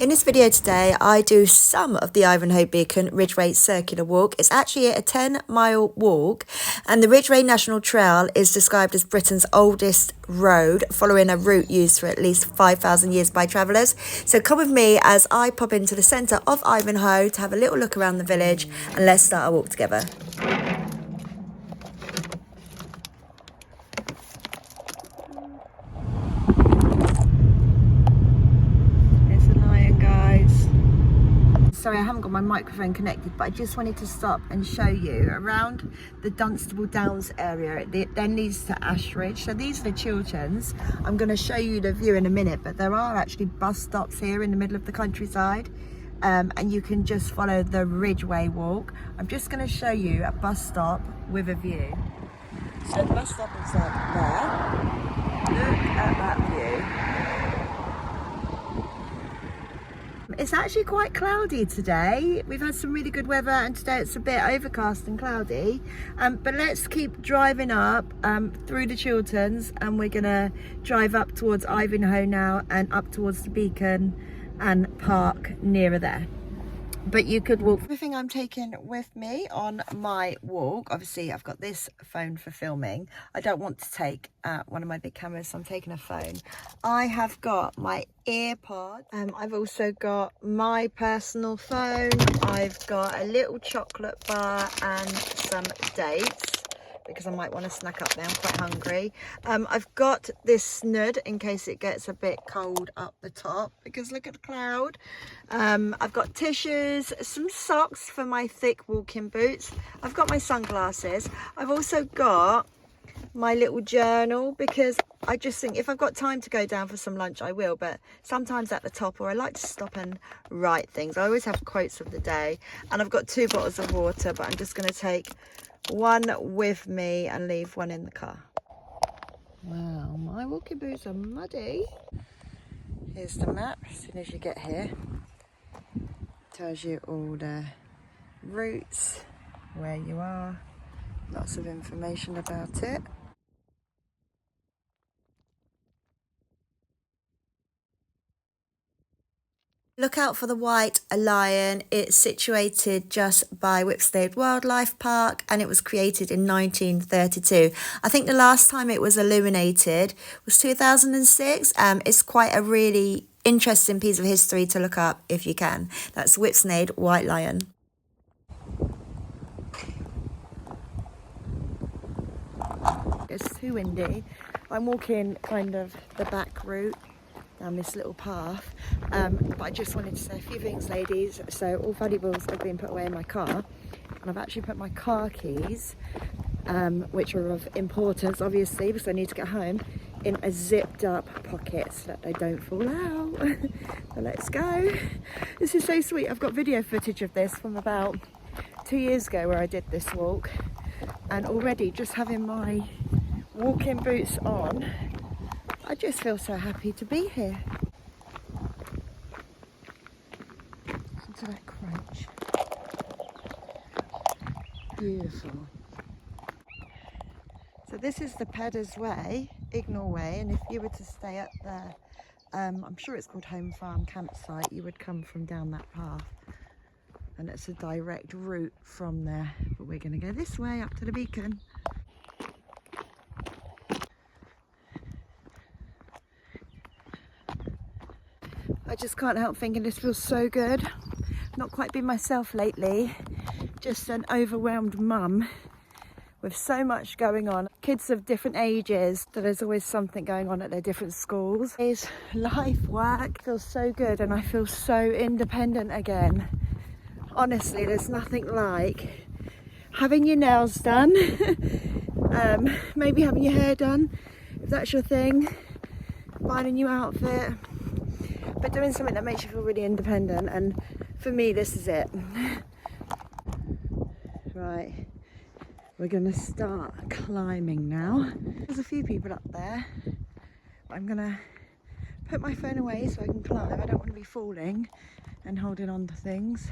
In this video today, I do some of the Ivinghoe Beacon Ridgeway Circular Walk. It's actually a 10-mile walk, and the Ridgeway National Trail is described as Britain's oldest road, following a route used for at least 5,000 years by travellers. So come with me as I pop into the centre of Ivinghoe to have a little look around the village, and let's start our walk together. Sorry, I haven't got my microphone connected, but I just wanted to stop and show you around the Dunstable Downs area. It then leads to Ashridge. So these are the Chilterns. I'm going to show you the view in a minute, but there are actually bus stops here in the middle of the countryside, and you can just follow the Ridgeway walk. I'm just going to show you a bus stop with a view. So the bus stop is like there. Look at that view. It's actually quite cloudy today. We've had some really good weather, and today it's a bit overcast and cloudy. But let's keep driving up through the Chilterns, and we're gonna drive up towards Ivinghoe now and up towards the Beacon and park nearer there. But you could walk. Everything I'm taking with me on my walk, obviously I've got this phone for filming. I don't want to take one of my big cameras, so I'm taking a phone. I have got my earpods. I've also got my personal phone. I've got a little chocolate bar and some dates, because I might want to snack up now. I'm quite hungry. I've got this snood in case it gets a bit cold up the top, because look at the cloud. I've got tissues, some socks for my thick walking boots. I've got my sunglasses. I've also got my little journal, because I just think if I've got time to go down for some lunch, I will, but sometimes at the top, or I like to stop and write things. I always have quotes of the day, and I've got 2 bottles of water, but I'm just going to take one with me and leave one in the car. Wow, my walking boots are muddy. Here's the map. As soon as you get here, tells you all the routes, where you are, lots of information about it. Look out for the White Lion. It's situated just by Whipsnade Wildlife Park, and it was created in 1932. I think the last time it was illuminated was 2006. It's quite a really interesting piece of history to look up if you can. That's Whipsnade White Lion. It's too windy. I'm walking kind of the back route down this little path, but I just wanted to say a few things, ladies. So all valuables have been put away in my car, and I've actually put my car keys, which are of importance obviously because I need to get home, in a zipped up pocket so that they don't fall out. So let's go. This is so sweet. I've got video footage of this from about 2 years ago where I did this walk, and already just having my walking boots on, I just feel so happy to be here. Listen to that crunch. Beautiful. So this is the Peddars Way, Ivinghoe Way, and if you were to stay at the, I'm sure it's called Home Farm campsite, you would come from down that path. And it's a direct route from there. But we're going to go this way up to the Beacon. I just can't help thinking this feels so good. Not quite been myself lately. Just an overwhelmed mum with so much going on. Kids of different ages, so there's always something going on at their different schools. It's life, work, feels so good, and I feel so independent again. Honestly, there's nothing like having your nails done, maybe having your hair done, if that's your thing, buying a new outfit, but doing something that makes you feel really independent, and for me this is it. Right, we're gonna start climbing now. There's a few people up there. I'm gonna put my phone away so I can climb. I don't want to be falling and holding on to things.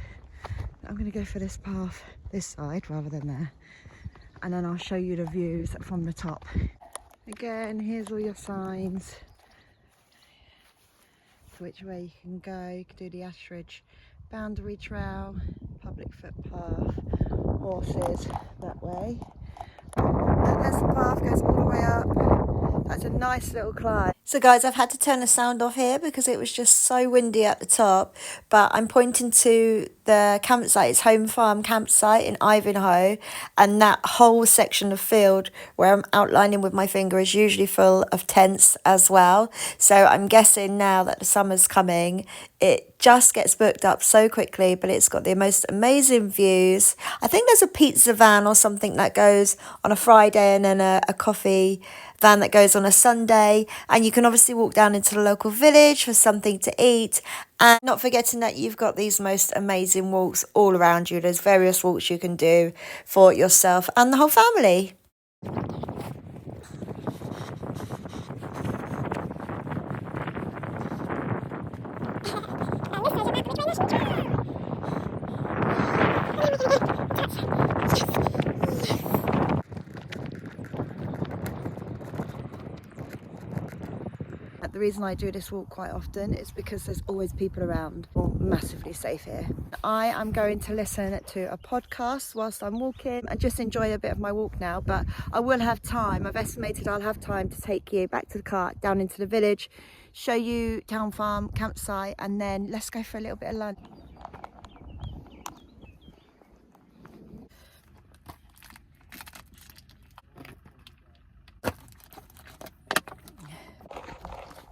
I'm gonna go for this path this side rather than there, and then I'll show you the views from the top. Again, here's all your signs. which way you can go. You can do the Ashridge Boundary Trail, public footpath, horses that way. There's the path, goes all the way up. That's a nice little climb. So guys, I've had to turn the sound off here because it was just so windy at the top, but I'm pointing to the campsite. It's Home Farm campsite in Ivinghoe, and that whole section of field where I'm outlining with my finger is usually full of tents as well. So I'm guessing now that the summer's coming, it just gets booked up so quickly, but it's got the most amazing views. I think there's a pizza van or something that goes on a Friday, and then a coffee van that goes on a Sunday, and you can obviously walk down into the local village for something to eat, and not forgetting that you've got these most amazing walks all around you. There's various walks you can do for yourself and the whole family. The reason I do this walk quite often is because there's always people around. We're massively safe here. I am going to listen to a podcast whilst I'm walking and just enjoy a bit of my walk now, but I will have time. I've estimated I'll have time to take you back to the car, down into the village, show you Town Farm campsite, and then let's go for a little bit of lunch.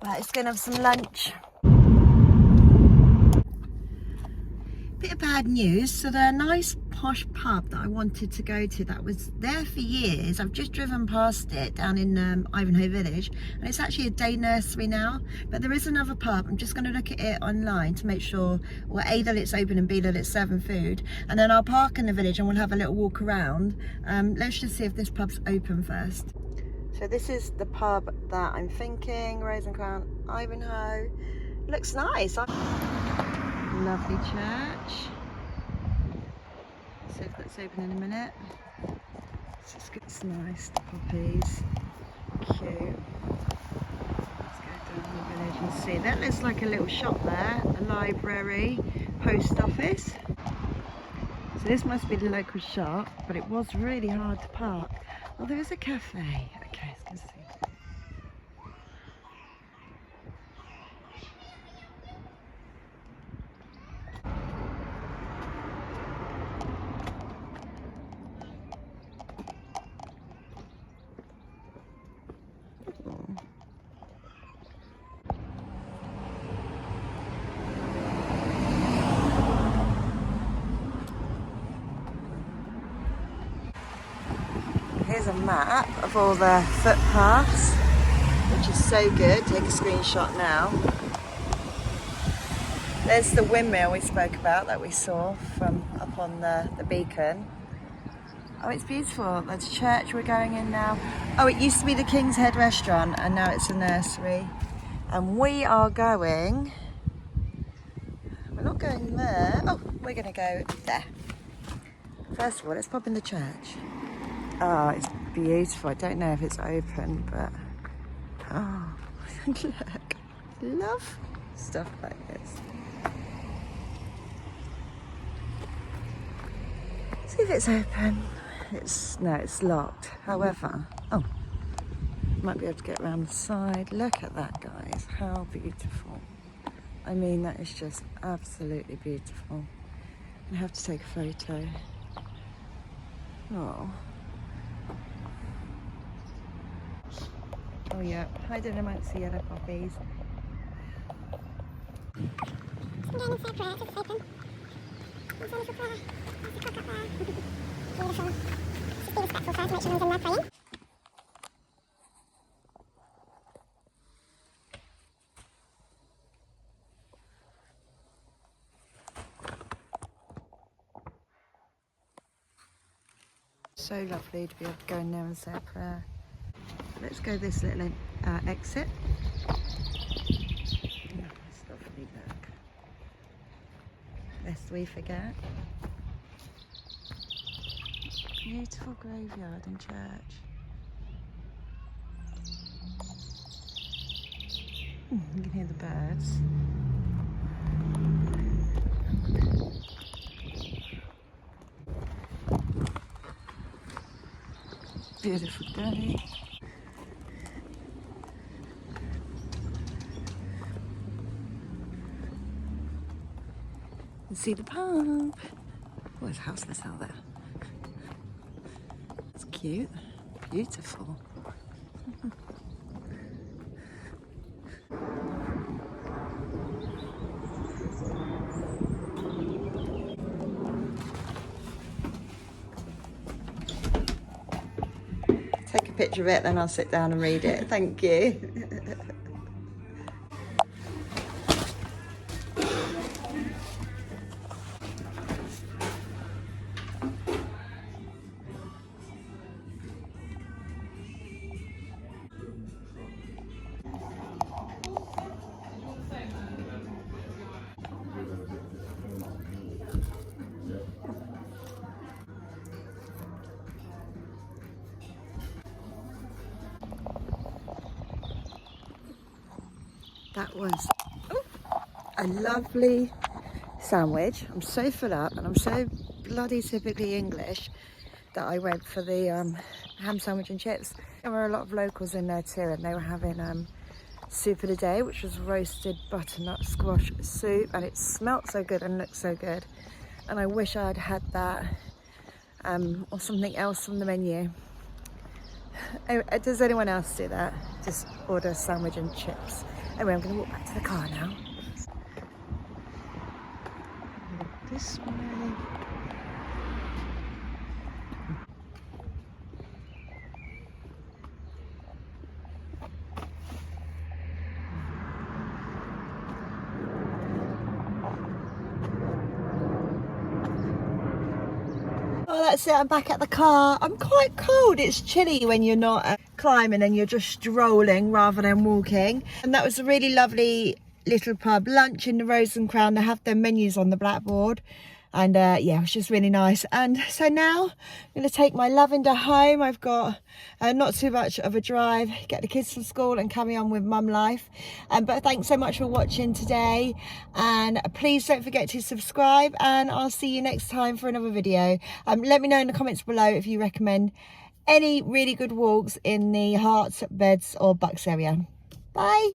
Right, let's go and have some lunch. Bit of bad news. So the nice posh pub that I wanted to go to, that was there for years, I've just driven past it down in Ivinghoe Village, and it's actually a day nursery now. But there is another pub. I'm just going to look at it online to make sure, well, A, that it's open, and B, that it's serving food, and then I'll park in the village and we'll have a little walk around. Let's just see if this pub's open first. So this is the pub that I'm thinking, Rose and Crown, Ivinghoe. Looks nice. Lovely church. See if that's open in a minute. It's nice, the poppies. Cute. Let's go down the village and see. That looks like a little shop there. A library, post office. So this must be the local shop, but it was really hard to park. Oh, there is a cafe. Okay, let's go see. Here's a map of all the footpaths, which is so good. Take a screenshot now. There's the windmill we spoke about that we saw from up on the beacon. Oh, it's beautiful. There's a church we're going in now. Oh, it used to be the King's Head restaurant, and now it's a nursery. And we are going, we're not going there. Oh, we're going to go there. First of all, let's pop in the church. Oh, it's beautiful. I don't know if it's open, but oh, look, love stuff like this. See if it's open. No, it's locked. However, oh, might be able to get around the side. Look at that, guys. How beautiful. I mean, that is just absolutely beautiful. I have to take a photo. Oh. Oh yeah, hiding amongst the yellow poppies. I'm going to say prayer, it's open. I'm saying for prayer. There's a clock up there. Beautiful. Just be respectful first, make sure no one's in there praying. So lovely to be able to go in there and say a prayer. Let's go this little exit. Oh, it's lovely, look. Lest we forget. Beautiful graveyard and church. You can hear the birds. beautiful day. And see the pub. Oh, there's a house for sale there. It's cute, beautiful. Take a picture of it, then I'll sit down and read it. Thank you. That was a lovely sandwich. I'm so full up and I'm so bloody typically English that I went for the ham sandwich and chips. There were a lot of locals in there too, and they were having soup of the day, which was roasted butternut squash soup, and it smelt so good and looked so good. And I wish I'd had that or something else from the menu. Does anyone else do that? Just order a sandwich and chips. Anyway, I'm going to walk back to the car now. This way. Oh, that's it. I'm back at the car. I'm quite cold. It's chilly when you're not climbing and you're just strolling rather than walking. And that was a really lovely little pub. Lunch in the Rose and Crown. They have their menus on the blackboard. And yeah, it was just really nice. And so now I'm going to take my lavender home. I've got not too much of a drive, get the kids from school and carry on with mum life. But thanks so much for watching today. And please don't forget to subscribe, and I'll see you next time for another video. Let me know in the comments below if you recommend any really good walks in the Herts, Beds or Bucks area. Bye.